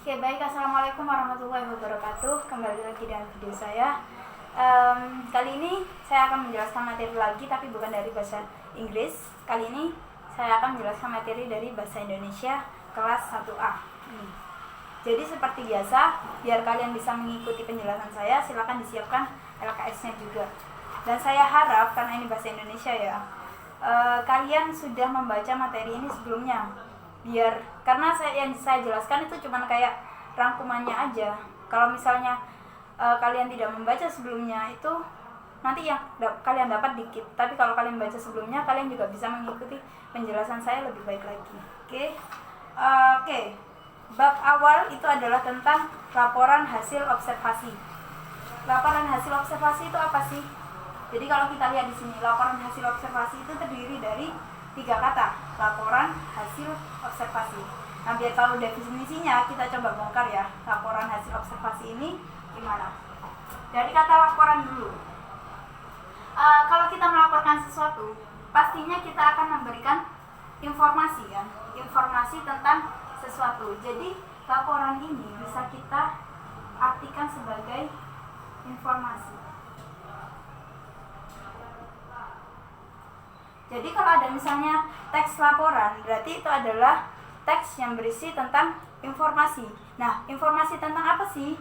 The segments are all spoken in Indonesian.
Oke, baik. Assalamualaikum warahmatullahi wabarakatuh. Kembali lagi dengan video saya. Kali ini saya akan menjelaskan materi lagi, tapi bukan dari bahasa Inggris. Kali ini saya akan menjelaskan materi dari bahasa Indonesia kelas 1A. Jadi seperti biasa, biar kalian bisa mengikuti penjelasan saya, silakan disiapkan LKS-nya juga. Dan saya harap, karena ini bahasa Indonesia ya, kalian sudah membaca materi ini sebelumnya. Karena yang saya jelaskan itu cuma kayak rangkumannya aja. Kalau misalnya kalian tidak membaca sebelumnya, itu nanti yang kalian dapat dikit. Tapi kalau kalian baca sebelumnya, kalian juga bisa mengikuti penjelasan saya lebih baik lagi. Oke. Bab awal itu adalah tentang laporan hasil observasi. Laporan hasil observasi itu apa sih? Jadi kalau kita lihat di sini, laporan hasil observasi itu terdiri dari 3 kata, laporan hasil observasi. Nah, biar tahu definisinya, kita coba bongkar ya, laporan hasil observasi ini gimana. Dari kata laporan dulu. Kalau kita melaporkan sesuatu, pastinya kita akan memberikan informasi kan, informasi tentang sesuatu. Jadi laporan ini bisa kita artikan sebagai informasi. Jadi kalau ada misalnya teks laporan, berarti itu adalah teks yang berisi tentang informasi. Nah, informasi tentang apa sih?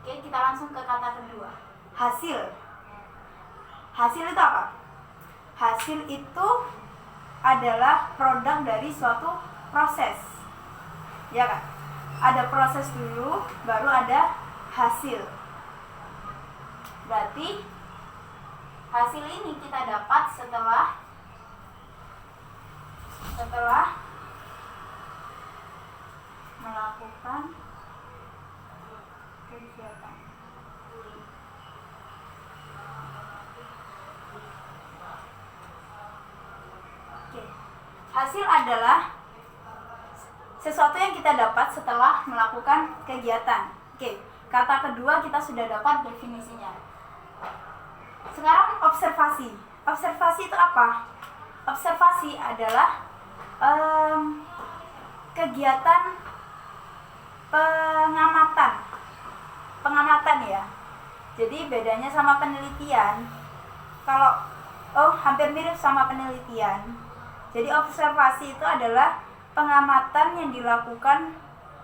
Oke, kita langsung ke kata kedua. Hasil. Hasil itu apa? Hasil itu adalah produk dari suatu proses. Ya kan? Ada proses dulu, baru ada hasil. Berarti hasil ini kita dapat setelah melakukan kegiatan. Oke. Hasil adalah sesuatu yang kita dapat setelah melakukan kegiatan. Oke. Kata kedua kita sudah dapat definisinya. Sekarang observasi. Observasi itu apa? Observasi adalah kegiatan pengamatan ya. Jadi bedanya sama penelitian, hampir mirip sama penelitian. Jadi observasi itu adalah pengamatan yang dilakukan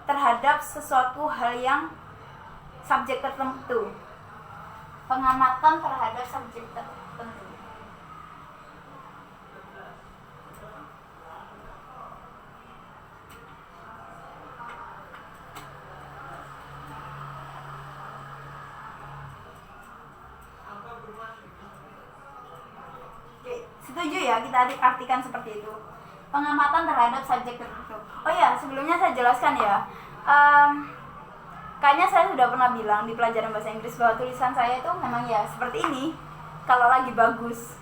terhadap sesuatu hal yang subjek tertentu. Pengamatan terhadap subjek tertentu. Oke, setuju ya kita artikan seperti itu. Pengamatan terhadap subjek tertentu. Oh ya, sebelumnya saya jelaskan ya. Kayaknya saya sudah pernah bilang di pelajaran bahasa Inggris bahwa tulisan saya itu memang ya seperti ini. Kalau lagi bagus,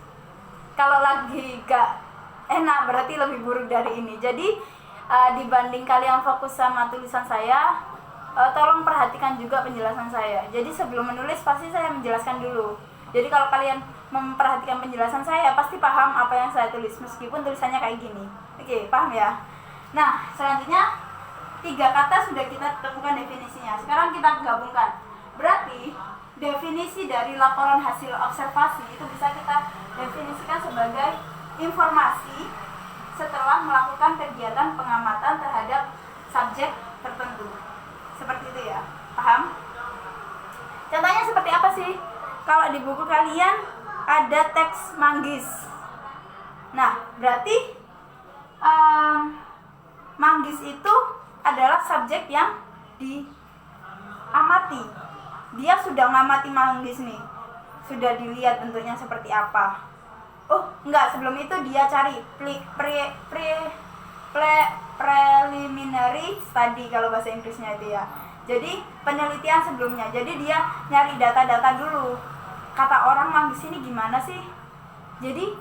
kalau lagi gak enak berarti lebih buruk dari ini. Jadi dibanding kalian fokus sama tulisan saya, tolong perhatikan juga penjelasan saya. Jadi sebelum menulis pasti saya menjelaskan dulu. Jadi kalau kalian memperhatikan penjelasan saya pasti paham apa yang saya tulis meskipun tulisannya kayak gini. Oke, paham ya? Nah, selanjutnya 3 kata sudah kita temukan definisinya. Sekarang kita gabungkan. Berarti definisi dari laporan hasil observasi itu bisa kita definisikan sebagai informasi setelah melakukan kegiatan pengamatan terhadap subjek tertentu. Seperti itu ya. Paham? Contohnya seperti apa sih? Kalau di buku kalian ada teks manggis. Nah, berarti manggis itu adalah subjek yang diamati. Dia sudah mengamati manggis nih. Sudah dilihat bentuknya seperti apa. Sebelum itu dia cari preliminary study kalau bahasa Inggrisnya itu ya. Jadi penelitian sebelumnya. Jadi dia nyari data-data dulu. Kata orang manggis ini gimana sih? Jadi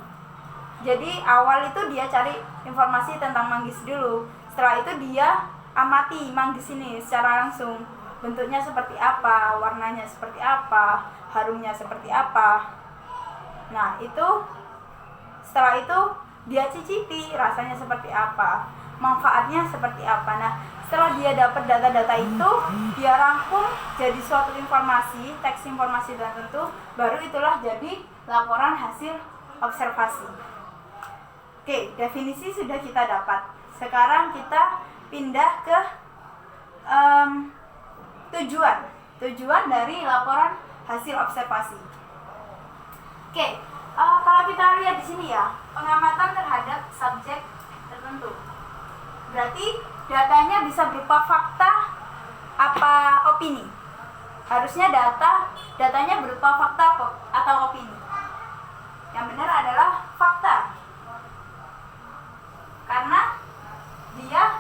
awal itu dia cari informasi tentang manggis dulu. Setelah itu dia amati manggis ini secara langsung. Bentuknya seperti apa, warnanya seperti apa, harumnya seperti apa. Nah, setelah itu dia cicipi rasanya seperti apa, manfaatnya seperti apa. Nah, setelah dia dapat data-data itu, dia rangkum jadi suatu informasi, teks informasi tertentu, baru itulah jadi laporan hasil observasi. Oke, definisi sudah kita dapat. Sekarang kita pindah ke tujuan dari laporan hasil observasi. Oke, kalau kita lihat di sini ya, pengamatan terhadap subjek tertentu. Berarti datanya bisa berupa fakta apa opini. Harusnya datanya berupa fakta atau opini. Yang benar adalah fakta. Karena dia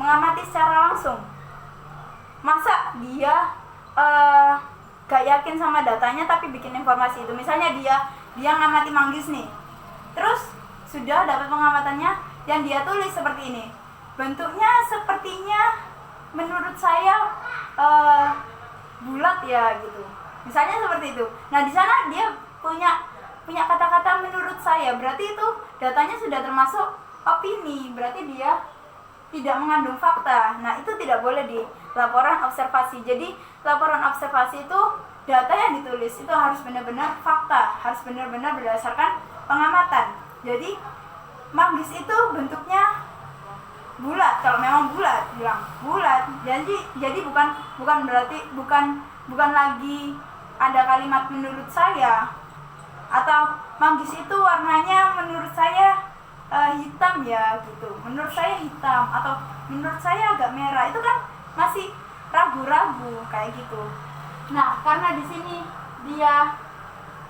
mengamati secara langsung. Masa dia gak yakin sama datanya tapi bikin informasi itu. Misalnya dia ngamati manggis nih, terus sudah dapat pengamatannya yang dia tulis seperti ini, bentuknya sepertinya menurut saya bulat ya gitu, misalnya seperti itu. Nah, di sana dia punya kata-kata menurut saya, berarti itu datanya sudah termasuk opini, berarti dia tidak mengandung fakta. Nah, itu tidak boleh di laporan observasi. Jadi laporan observasi itu data yang ditulis itu harus benar-benar fakta, harus benar-benar berdasarkan pengamatan. Jadi manggis itu bentuknya bulat, kalau memang bulat bilang bulat. Jadi bukan berarti bukan lagi ada kalimat menurut saya, atau manggis itu warnanya menurut saya hitam ya gitu, menurut saya hitam, atau menurut saya agak merah. Itu kan masih ragu-ragu kayak gitu. Nah, karena di sini dia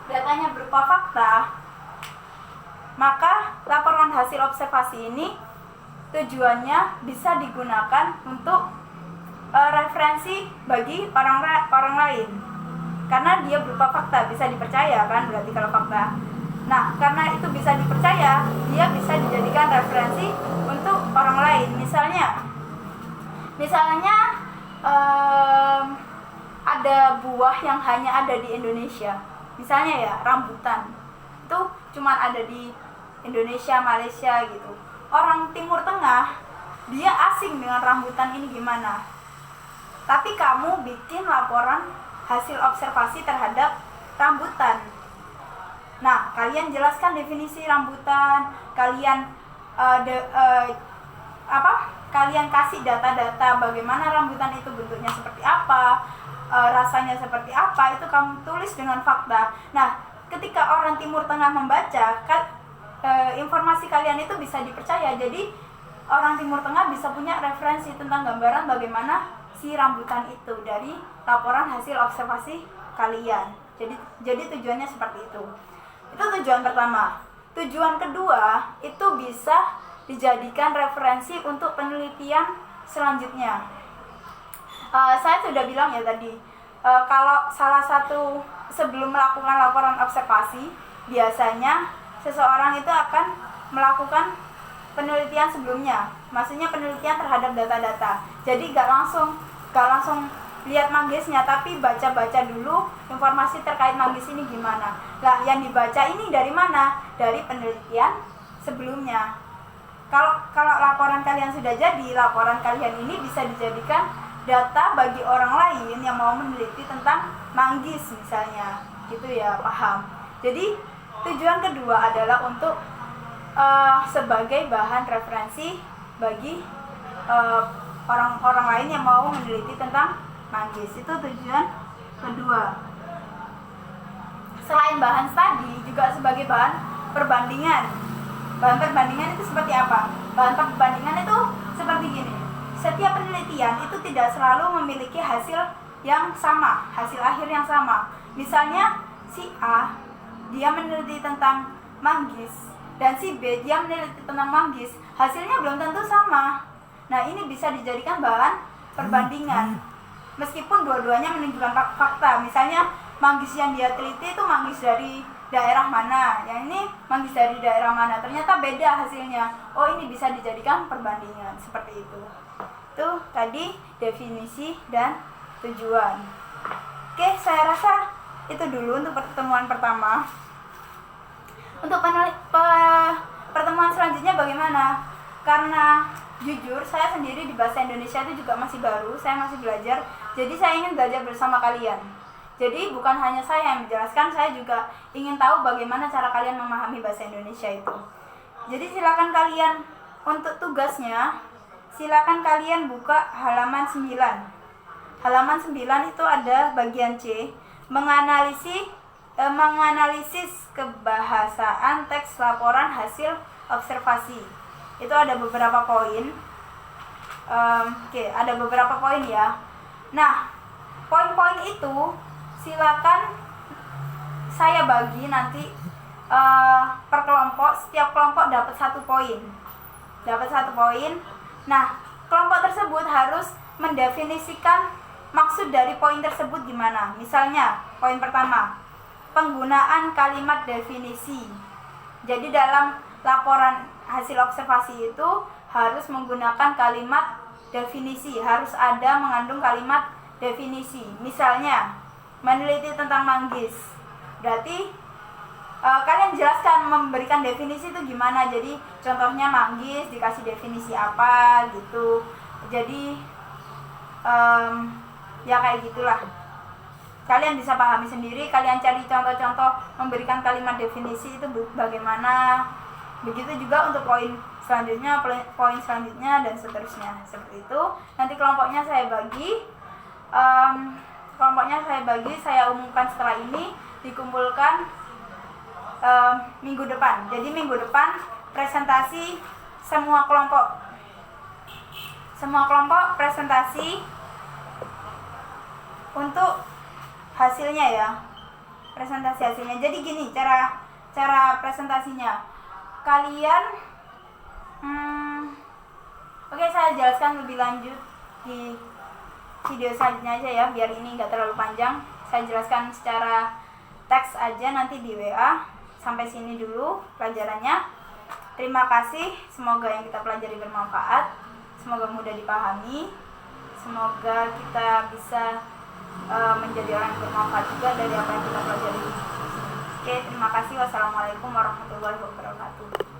datanya berupa fakta, maka laporan hasil observasi ini tujuannya bisa digunakan untuk referensi bagi orang lain. Karena dia berupa fakta, bisa dipercaya kan, berarti kalau fakta. Nah, karena itu bisa dipercaya, dia bisa dijadikan referensi untuk orang lain. Misalnya ada buah yang hanya ada di Indonesia. Misalnya ya, rambutan. Itu cuma ada di Indonesia, Malaysia gitu. Orang Timur Tengah, dia asing dengan rambutan ini gimana. Tapi kamu bikin laporan hasil observasi terhadap rambutan. Nah, kalian jelaskan definisi rambutan, kalian kalian kasih data-data bagaimana rambutan itu bentuknya seperti apa, rasanya seperti apa, itu kamu tulis dengan fakta. Nah, ketika orang Timur Tengah membaca, informasi kalian itu bisa dipercaya. Jadi orang Timur Tengah bisa punya referensi tentang gambaran bagaimana si rambutan itu dari laporan hasil observasi kalian. Jadi tujuannya seperti itu. Itu tujuan pertama. Tujuan kedua itu bisa dijadikan referensi untuk penelitian selanjutnya. Saya sudah bilang ya tadi, kalau salah satu sebelum melakukan laporan observasi, biasanya seseorang itu akan melakukan penelitian sebelumnya. Maksudnya penelitian terhadap data-data. Jadi gak langsung lihat manggisnya, tapi baca-baca dulu informasi terkait manggis ini gimana. Lah, yang dibaca ini dari mana? Dari penelitian sebelumnya. Kalau laporan kalian sudah jadi, laporan kalian ini bisa dijadikan data bagi orang lain yang mau meneliti tentang manggis misalnya. Gitu ya, paham? Jadi tujuan kedua adalah untuk sebagai bahan referensi bagi orang-orang lain yang mau meneliti tentang manggis. Itu tujuan kedua. Selain bahan studi, juga sebagai bahan perbandingan. Bahan perbandingan itu seperti apa? Bahan perbandingan itu seperti gini. Setiap penelitian itu tidak selalu memiliki hasil yang sama, hasil akhir yang sama. Misalnya si A, dia meneliti tentang manggis, dan si B, dia meneliti tentang manggis. Hasilnya belum tentu sama. Nah, ini bisa dijadikan bahan perbandingan. Meskipun dua-duanya menunjukkan fakta. Misalnya manggis yang dia teliti itu manggis dari daerah mana, yang ini manggis dari daerah mana, ternyata beda hasilnya. Oh, ini bisa dijadikan perbandingan seperti itu. Itu tadi definisi dan tujuan. Oke, saya rasa itu dulu untuk pertemuan pertama. Untuk pertemuan selanjutnya bagaimana? Karena jujur saya sendiri di bahasa Indonesia itu juga masih baru, saya masih belajar. Jadi saya ingin belajar bersama kalian. Jadi bukan hanya saya yang menjelaskan, saya juga ingin tahu bagaimana cara kalian memahami bahasa Indonesia itu. Jadi silakan kalian untuk tugasnya, silakan kalian buka halaman 9. Halaman 9 itu ada bagian C, menganalisis kebahasaan teks laporan hasil observasi. Itu ada beberapa poin. Ada beberapa poin ya. Nah, poin-poin itu silakan saya bagi nanti per kelompok. Setiap kelompok dapat 1 poin. Dapat 1 poin. Nah, kelompok tersebut harus mendefinisikan maksud dari poin tersebut gimana. Misalnya, poin pertama, penggunaan kalimat definisi. Jadi dalam laporan hasil observasi itu harus menggunakan kalimat definisi, harus ada mengandung kalimat definisi. Misalnya, meneliti tentang manggis. Berarti kalian jelaskan memberikan definisi itu gimana. Jadi contohnya manggis dikasih definisi apa gitu. Jadi ya kayak gitulah. Kalian bisa pahami sendiri, kalian cari contoh-contoh memberikan kalimat definisi itu bagaimana. Begitu juga untuk poin selanjutnya dan seterusnya, seperti itu. Nanti kelompoknya saya bagi, saya umumkan setelah ini, dikumpulkan minggu depan. Jadi minggu depan presentasi semua kelompok presentasi untuk hasilnya ya, presentasi hasilnya. Jadi gini cara presentasinya. Kalian oke, saya jelaskan lebih lanjut di video selanjutnya aja ya, biar ini nggak terlalu panjang. Saya jelaskan secara teks aja nanti di WA. Sampai sini dulu pelajarannya. Terima kasih, semoga yang kita pelajari bermanfaat, semoga mudah dipahami, semoga kita bisa menjadi orang yang bermanfaat juga dari apa yang kita pelajari. Oke, terima kasih. Wassalamualaikum warahmatullahi wabarakatuh.